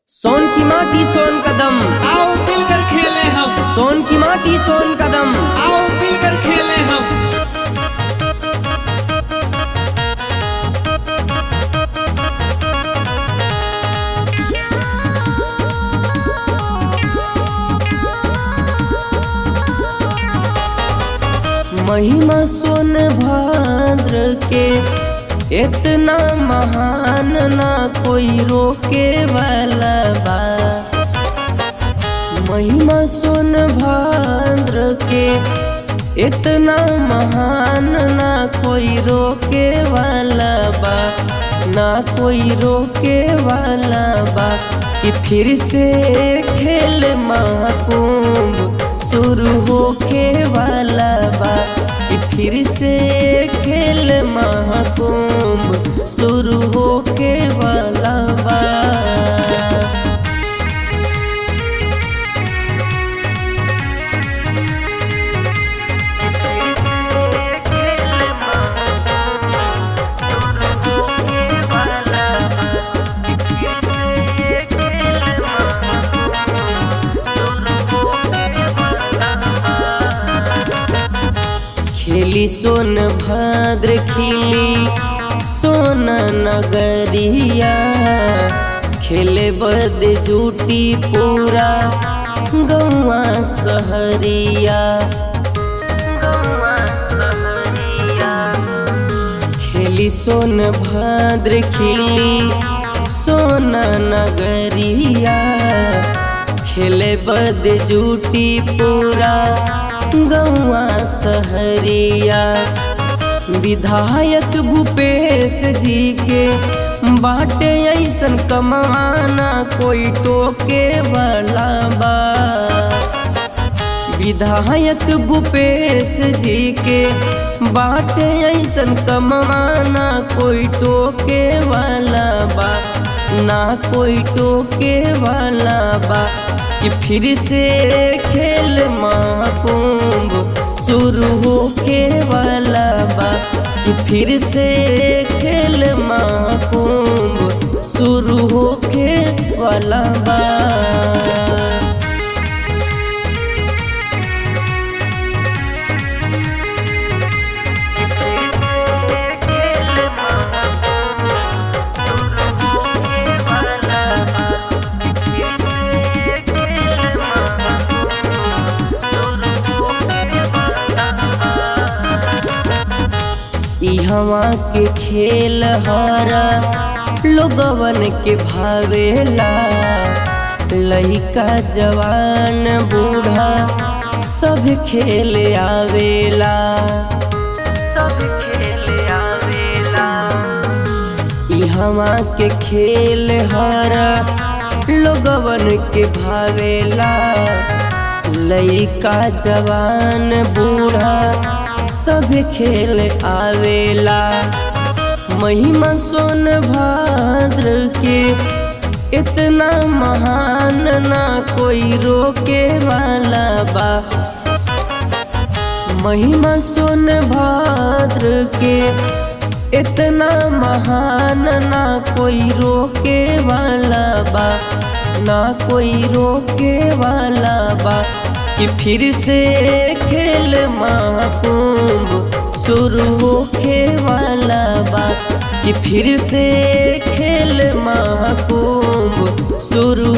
सोन की माटी सोन कदम, आओ मिलकर खेले हम। सोन की माटी सोन कदम, आओ मिलकर खेले हम। महिमा सोन भाद्र के इतना महान ना कोई रोके वाला बा। महिमा सोन भाद्र के इतना महान ना कोई रोके वाला बा, ना कोई रोके वाला बा। कि फिर से खेल महाकुंभ शुरू होके वाला बा, कि फिर से खेल महाकुंभ शुरू होके वाला बा। खेली सोन भद्र खिली सोन नगरिया, खेले बद जूटी पूरा गौआ सहरिया। खेली सोन भद्र खिली सोन नगरिया, खेले बद जूटी पूरा गौआ सहरिया। विधायक भूपेश जी के बाटे ऐसन कमाना कोई टोके वाला बा। विधायक भूपेश जी के बाटे ऐसन कमाना कोई टोके वाला बा, ना कोई टोके वाला बा। कि फिर से खेल महाकुंभ शुरू होके वाला बा, कि फिर से खेल महाकुंभ शुरू होके वाला बा। इहवा के खेल हारा लोगवन के भावेला, लइका जवान बूढ़ा सब खेल आवेला, सब खेल आवेला। इहवा के खेल हारा लोगवन के भावेला, लइका जवान बूढ़ा सब खेल आवेला। महिमा सोन भाद्र के इतना महान ना कोई रोके वाला बा। महिमा सोन भाद्र के इतना महान ना कोई रोके वाला बा, ना कोई रोके वाला बा। कि फिर से खेल महाकुंभ शुरू होके वाला बा, कि फिर से खेल महाकुंभ शुरू